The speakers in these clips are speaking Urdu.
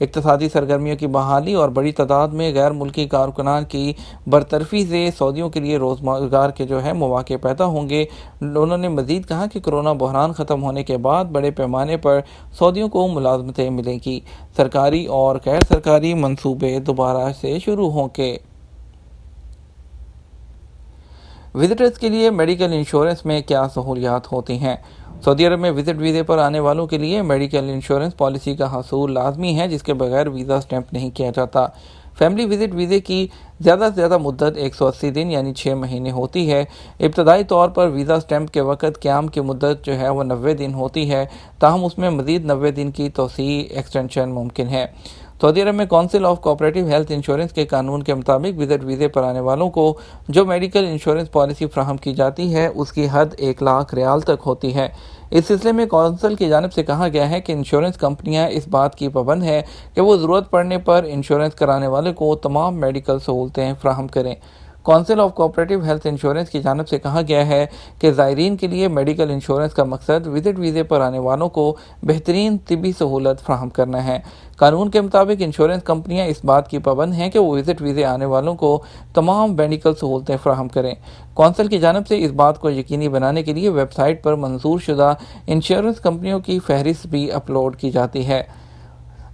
اقتصادی سرگرمیوں کی بحالی اور بڑی تعداد میں غیر ملکی کارکنان کی برطرفی سے سعودیوں کے لیے روزگار کے مواقع پیدا ہوں گے۔ انہوں نے مزید کہا کہ کرونا بحران ختم ہونے کے بعد بڑے پیمانے پر سعودیوں کو ملازمتیں ملیں گی، سرکاری اور غیر سرکاری منصوبے دوبارہ سے شروع ہوں گے۔ وزٹرز کے لیے میڈیکل انشورنس میں کیا سہولیات ہوتی ہیں؟ سعودی عرب میں وزٹ ویزے پر آنے والوں کے لیے میڈیکل انشورنس پالیسی کا حصول لازمی ہے، جس کے بغیر ویزا سٹیمپ نہیں کیا جاتا۔ فیملی وزٹ ویزے کی زیادہ سے زیادہ مدت 180 دن یعنی 6 مہینے ہوتی ہے۔ ابتدائی طور پر ویزا سٹیمپ کے وقت قیام کی مدت وہ 90 دن ہوتی ہے، تاہم اس میں مزید 90 دن کی توسیع ایکسٹینشن ممکن ہے۔ سعودی عرب میں council of cooperative health insurance کے قانون کے مطابق وزٹ ویزے پر آنے والوں کو جو میڈیکل انشورنس پالیسی فراہم کی جاتی ہے اس کی حد 1 لاکھ ریال تک ہوتی ہے۔ اس سلسلے میں کونسل کی جانب سے کہا گیا ہے کہ انشورنس کمپنیاں اس بات کی پابند ہیں کہ وہ ضرورت پڑنے پر انشورنس کرانے والے کو تمام میڈیکل سہولتیں فراہم کریں۔ Council of cooperative health insurance کی جانب سے کہا گیا ہے کہ زائرین کے لیے میڈیکل انشورنس کا مقصد وزٹ ویزے پر آنے والوں کو بہترین طبی سہولت فراہم کرنا ہے۔ قانون کے مطابق انشورنس کمپنیاں اس بات کی پابند ہیں کہ وہ وزٹ ویزے آنے والوں کو تمام میڈیکل سہولتیں فراہم کریں۔ کونسل کی جانب سے اس بات کو یقینی بنانے کے لیے ویب سائٹ پر منظور شدہ انشورنس کمپنیوں کی فہرست بھی اپلوڈ کی جاتی ہے۔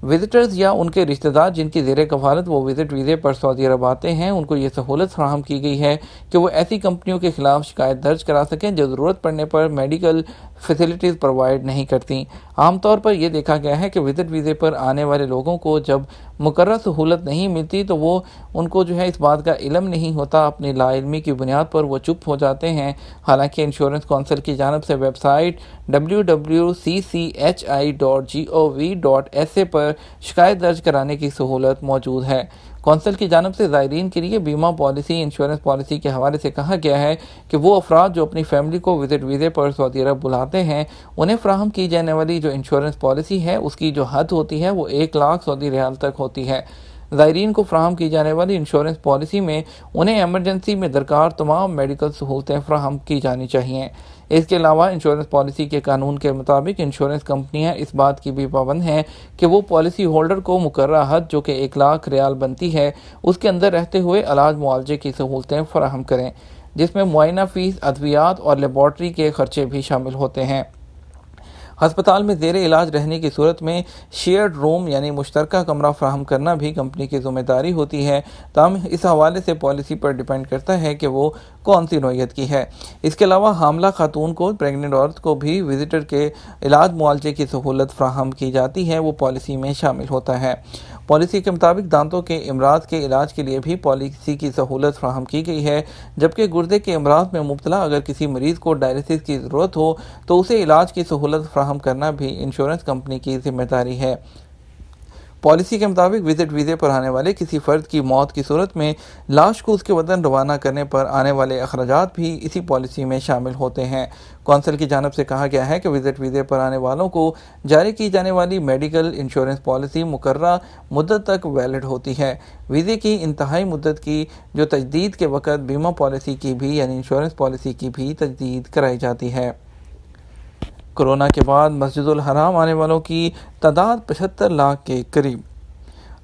وزٹرز یا ان کے رشتہ دار جن کی زیر کفالت وہ وزٹ ویزے پر سعودی عرب آتے ہیں، ان کو یہ سہولت فراہم کی گئی ہے کہ وہ ایسی کمپنیوں کے خلاف شکایت درج کرا سکیں جو ضرورت پڑنے پر میڈیکل فیسلٹیز پرووائڈ نہیں کرتی۔ عام طور پر یہ دیکھا گیا ہے کہ وزٹ ویزے پر آنے والے لوگوں کو جب مقررہ سہولت نہیں ملتی تو وہ ان کو اس بات کا علم نہیں ہوتا، اپنی لا علمی کی بنیاد پر وہ چپ ہو جاتے ہیں۔ حالانکہ انشورنس کونسل کی جانب سے ویب سائٹ www.cchi.gov.sa پر شکایت درج کرانے کی سہولت موجود ہے۔ کونسل کی جانب سے زائرین کے لیے بیمہ پالیسی انشورنس پالیسی کے حوالے سے کہا گیا ہے کہ وہ افراد جو اپنی فیملی کو وزٹ ویزے پر سعودی عرب بلاتے ہیں انہیں فراہم کی جانے والی جو انشورنس پالیسی ہے اس کی جو حد ہوتی ہے وہ 1 لاکھ سعودی ریال تک ہوتی ہے۔ زائرین کو فراہم کی جانے والی انشورنس پالیسی میں انہیں ایمرجنسی میں درکار تمام میڈیکل سہولتیں فراہم کی جانی چاہیے۔ اس کے علاوہ انشورنس پالیسی کے قانون کے مطابق انشورنس کمپنیاں اس بات کی بھی پابند ہیں کہ وہ پالیسی ہولڈر کو مقررہ حد جو کہ 1 لاکھ ریال بنتی ہے اس کے اندر رہتے ہوئے علاج معالجے کی سہولتیں فراہم کریں، جس میں معائنہ فیس، ادویات اور لیبارٹری کے خرچے بھی شامل ہوتے ہیں۔ ہسپتال میں زیر علاج رہنے کی صورت میں شیئرڈ روم یعنی مشترکہ کمرہ فراہم کرنا بھی کمپنی کی ذمہ داری ہوتی ہے، تاہم اس حوالے سے پالیسی پر ڈیپینڈ کرتا ہے کہ وہ کون سی نوعیت کی ہے۔ اس کے علاوہ حاملہ خاتون کو، پریگننٹ عورت کو بھی وزٹر کے علاج معالجے کی سہولت فراہم کی جاتی ہے، وہ پالیسی میں شامل ہوتا ہے۔ پالیسی کے مطابق دانتوں کے امراض کے علاج کے لیے بھی پالیسی کی سہولت فراہم کی گئی ہے، جبکہ گردے کے امراض میں مبتلا اگر کسی مریض کو ڈائلیسس کی ضرورت ہو تو اسے علاج کی سہولت فراہم کرنا بھی انشورنس کمپنی کی ذمہ داری ہے۔ پالیسی کے مطابق وزٹ ویزے پر آنے والے کسی فرد کی موت کی صورت میں لاش کو اس کے وطن روانہ کرنے پر آنے والے اخراجات بھی اسی پالیسی میں شامل ہوتے ہیں۔ کونسل کی جانب سے کہا گیا ہے کہ وزٹ ویزے پر آنے والوں کو جاری کی جانے والی میڈیکل انشورنس پالیسی مقررہ مدت تک ویلڈ ہوتی ہے۔ ویزے کی انتہائی مدت کی جو تجدید کے وقت بیمہ پالیسی کی بھی یعنی انشورنس پالیسی کی بھی تجدید کرائی جاتی ہے۔ کورونا کے بعد مسجد الحرام آنے والوں کی تعداد 75 لاکھ کے قریب۔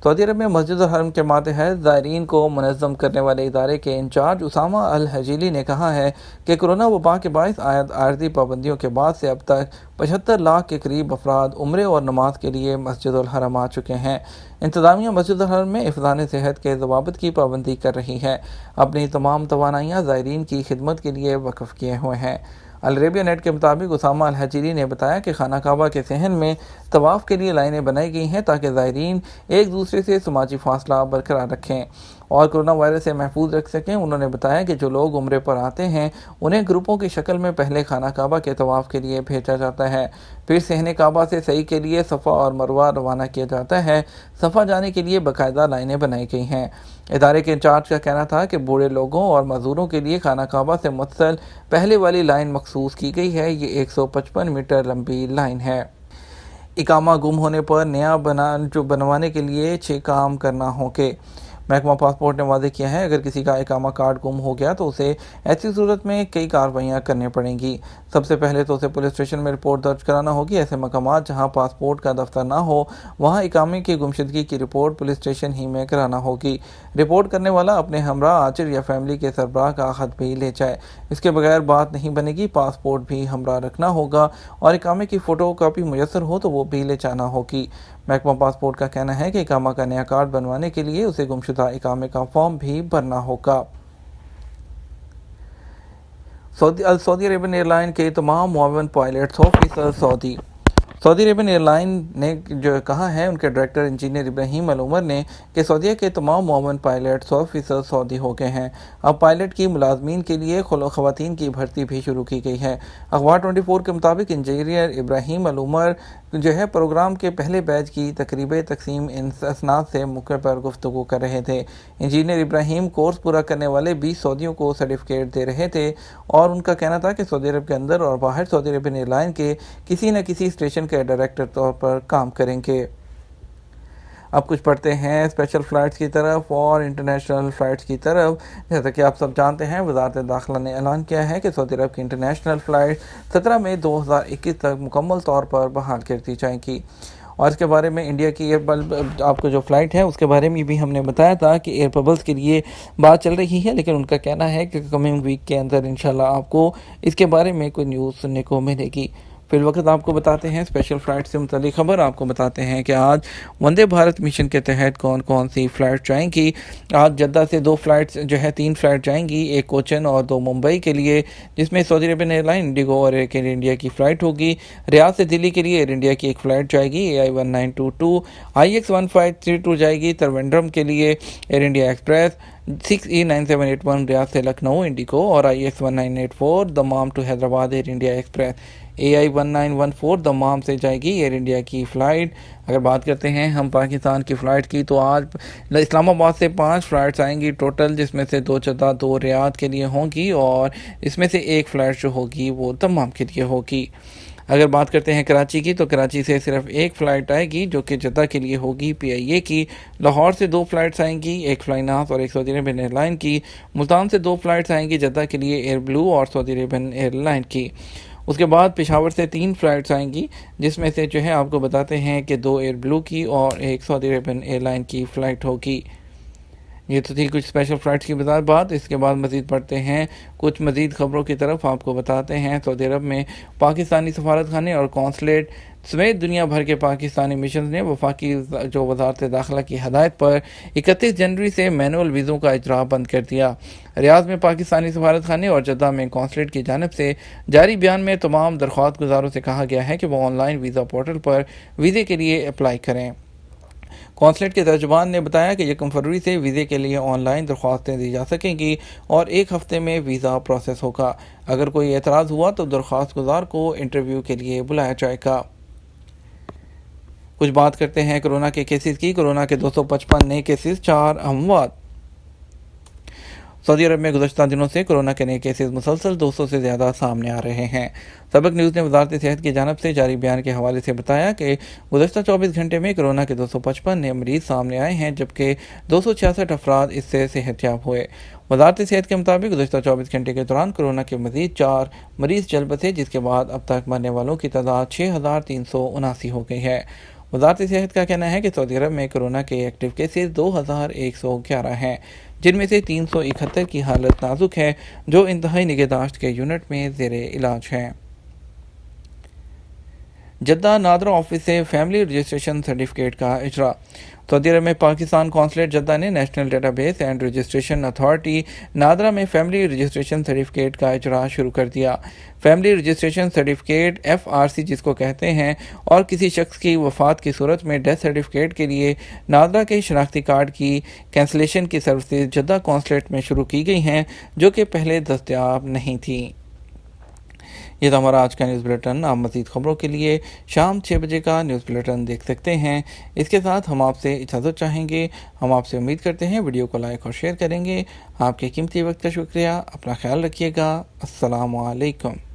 سعودی عرب میں مسجد الحرم کے ماتحت زائرین کو منظم کرنے والے ادارے کے انچارج اسامہ الحجیلی نے کہا ہے کہ کورونا وبا کے باعث عارضی پابندیوں کے بعد سے اب تک 75 لاکھ کے قریب افراد عمرے اور نماز کے لیے مسجد الحرم آ چکے ہیں۔ انتظامیہ مسجد الحرم میں حفظان صحت کے ضوابط کی پابندی کر رہی ہے، اپنی تمام توانائیاں زائرین کی خدمت کے لیے وقف کیے ہوئے ہیں۔ العربیہ نیٹ کے مطابق اسامہ الحجیری نے بتایا کہ خانہ کعبہ کے صحن میں طواف کے لیے لائنیں بنائی گئی ہیں تاکہ زائرین ایک دوسرے سے سماجی فاصلہ برقرار رکھیں اور کورونا وائرس سے محفوظ رکھ سکیں۔ انہوں نے بتایا کہ جو لوگ عمرے پر آتے ہیں انہیں گروپوں کی شکل میں پہلے خانہ کعبہ کے طواف کے لیے بھیجا جاتا ہے، پھر صحن کعبہ سے سعی کے لیے صفا اور مروہ روانہ کیا جاتا ہے۔ صفا جانے کے لیے باقاعدہ لائنیں بنائی گئی ہیں۔ ادارے کے انچارج کا کہنا تھا کہ بوڑھے لوگوں اور معذوروں کے لیے خانہ کعبہ سے متصل پہلے والی لائن مخصوص کی گئی ہے، یہ 155 میٹر لمبی لائن ہے۔ اقامہ گم ہونے پر نیا بنوانے کے لیے 6 کام کرنا ہوں گے۔ محکمہ پاسپورٹ نے واضح کیا ہے اگر کسی کا اقامہ کارڈ گم ہو گیا تو اسے ایسی صورت میں کئی کارروائیاں کرنی پڑیں گی۔ سب سے پہلے تو اسے پولیس اسٹیشن میں رپورٹ درج کرانا ہوگی۔ ایسے مقامات جہاں پاسپورٹ کا دفتر نہ ہو وہاں اقامے کی گمشدگی کی رپورٹ پولیس اسٹیشن ہی میں کرانا ہوگی۔ رپورٹ کرنے والا اپنے ہمراہ آچر یا فیملی کے سربراہ کا خط بھی لے جائے، اس کے بغیر بات نہیں بنے گی۔ پاسپورٹ بھی ہمراہ رکھنا ہوگا اور اقامے کی فوٹو کاپی میسر ہو تو وہ بھی لے جانا ہوگی۔ محکمہ پاسپورٹ کا کہنا ہے کہ اقامہ کا نیا کارڈ بنوانے کے لیے اسے گمشدہ اقامے کا فارم بھی بھرنا ہوگا۔ سعودی عربین ایئر لائن کے تمام معاون پائلٹس آفیسر سعودی عربین ایئر لائن نے جو کہا ہے، ان کے ڈائریکٹر انجینئر ابراہیم العمر نے، کہ سعودیہ کے تمام معاون پائلٹس آفیسر سعودی ہو گئے ہیں۔ اب پائلٹ کی ملازمین کے لیے خواتین کی بھرتی بھی شروع کی گئی ہے۔ اخبار 24 کے مطابق انجینئر ابراہیم العمر پروگرام کے پہلے بیچ کی تقریبی تقسیم اسناد سے موقع پر گفتگو کر رہے تھے۔ انجینئر ابراہیم کورس پورا کرنے والے 20 سعودیوں کو سرٹیفکیٹ دے رہے تھے اور ان کا کہنا تھا کہ سعودی عرب کے اندر اور باہر سعودی عربین ایئر لائن کے کسی نہ کسی اسٹیشن کے ڈائریکٹر طور پر کام کریں گے۔ اب کچھ پڑھتے ہیں اسپیشل فلائٹس کی طرف اور انٹرنیشنل فلائٹس کی طرف۔ جیسا کہ آپ سب جانتے ہیں، وزارت داخلہ نے اعلان کیا ہے کہ سعودی عرب کی انٹرنیشنل فلائٹ 17 مئی 2021 تک مکمل طور پر بحال کر دی جائیں گی۔ اور اس کے بارے میں انڈیا کی آپ کو جو فلائٹ ہے اس کے بارے میں بھی ہم نے بتایا تھا کہ ایئر ببلز کے لیے بات چل رہی ہے، لیکن ان کا کہنا ہے کہ کمنگ ویک کے اندر انشاءاللہ آپ کو اس کے بارے میں کوئی نیوز سننے کو ملے گی۔ فی الوقت آپ کو بتاتے ہیں اسپیشل فلائٹ سے متعلق خبر۔ آپ کو بتاتے ہیں کہ آج وندے بھارت مشن کے تحت کون کون سی فلائٹ جائیں گی۔ آج جدہ سے 3 فلائٹ جائیں گی، ایک کوچن اور 2 ممبئی کے لیے، جس میں سعودی عربین ایئر لائن، انڈیگو اور ایئر انڈیا کی فلائٹ ہوگی۔ ریاض سے دلی کے لیے ایئر انڈیا کی ایک فلائٹ جائے گی، AI1922، IX1532 جائے گی ترویندرم کے لیے ایئر انڈیا ایکسپریس، 6E9781 ریاض سے لکھنؤ انڈیگو، اور IX1984 Dammam to Hyderabad Air India Express. AI1914 Dammam سے جائے گی ایئر انڈیا کی فلائٹ۔ اگر بات کرتے ہیں ہم پاکستان کی فلائٹ کی، تو آج اسلام آباد سے 5 فلائٹس آئیں گی ٹوٹل، جس میں سے 2 جدہ 2 ریاض کے لیے ہوں گی، اور اس میں سے ایک فلائٹ جو ہوگی وہ دمام کے لیے ہوگی۔ اگر بات کرتے ہیں کراچی کی، تو کراچی سے صرف ایک فلائٹ آئے گی جو کہ جدہ کے لیے ہوگی PIA کی۔ لاہور سے 2 فلائٹس آئیں گی، ایک فلائی ناس اور ایک سعودی عربین ایئر لائن کی۔ ملتان سے 2 فلائٹس آئیں گی، جدہ کے لیے ایئر بلو اور سعودی عربین ایئر لائن کی۔ اس کے بعد پشاور سے 3 فلائٹس آئیں گی، جس میں سے جو ہے آپ کو بتاتے ہیں کہ 2 ایئر بلو کی اور ایک سعودی عربین ایئر لائن کی فلائٹ ہوگی۔ یہ تو تھی کچھ اسپیشل فلائٹس کی بات۔ اس کے بعد مزید پڑھتے ہیں کچھ مزید خبروں کی طرف۔ آپ کو بتاتے ہیں سعودی عرب میں پاکستانی سفارت خانے اور قونصلیٹ سمیت دنیا بھر کے پاکستانی مشنز نے وفاقی وزارت داخلہ کی ہدایت پر 31 جنوری سے مینول ویزوں کا اجرا بند کر دیا۔ ریاض میں پاکستانی سفارت خانے اور جدہ میں قونصلیٹ کی جانب سے جاری بیان میں تمام درخواست گزاروں سے کہا گیا ہے کہ وہ آن لائن ویزا پورٹل پر ویزے کے لیے اپلائی کریں۔ قونصلیٹ کے ترجمان نے بتایا کہ 1 فروری سے ویزے کے لیے آن لائن درخواستیں دی جا سکیں گی اور 1 ہفتے میں ویزا پروسیس ہوگا۔ اگر کوئی اعتراض ہوا تو درخواست گزار کو انٹرویو کے لیے بلایا جائے گا۔ کچھ بات کرتے ہیں کورونا کے کیسز کی۔ کورونا کے 255 نئے کیسز، 4 اموات۔ سعودی عرب میں گزشتہ دنوں سے کورونا کے نئے کیسز مسلسل 200 سے زیادہ سامنے آ رہے ہیں۔ سبق نیوز نے وزارت صحت کی جانب سے جاری بیان کے حوالے سے بتایا کہ گزشتہ 24 گھنٹے میں کورونا کے 255 نئے مریض سامنے آئے ہیں، جبکہ 266 افراد اس سے صحت یاب ہوئے۔ وزارت صحت کے مطابق گزشتہ 24 گھنٹے کے دوران کورونا کے مزید 4 مریض چل بسے، جس کے بعد اب تک مرنے والوں کی تعداد 6379 ہو گئی ہے۔ وزارت صحت کا کہنا ہے کہ سعودی عرب میں کورونا کے ایکٹیو کیسز 2111 ہیں، جن میں سے 371 کی حالت نازک ہے، جو انتہائی نگہداشت کے یونٹ میں زیر علاج ہیں۔ جدہ نادرا آفس سے فیملی رجسٹریشن سرٹیفکیٹ کا اجرا۔ سعودی عرب میں پاکستان قونصلیٹ جدہ نے national data base and registration authority NADRA میں فیملی رجسٹریشن سرٹیفکیٹ کا اجرا شروع کر دیا۔ فیملی رجسٹریشن سرٹیفکیٹ FRC جس کو کہتے ہیں، اور کسی شخص کی وفات کی صورت میں ڈیتھ سرٹیفکیٹ کے لیے نادرا کے شناختی کارڈ کی کینسلیشن کی سروسز جدہ قونصلیٹ میں شروع کی گئی ہیں، جو کہ پہلے دستیاب نہیں تھیں۔ یہ تھا ہمارا آج کا نیوز بلیٹن۔ آپ مزید خبروں کے لیے شام 6 بجے کا نیوز بلیٹن دیکھ سکتے ہیں۔ اس کے ساتھ ہم آپ سے اجازت چاہیں گے۔ ہم آپ سے امید کرتے ہیں ویڈیو کو لائک اور شیئر کریں گے۔ آپ کے قیمتی وقت کا شکریہ۔ اپنا خیال رکھیے گا۔ السلام علیکم۔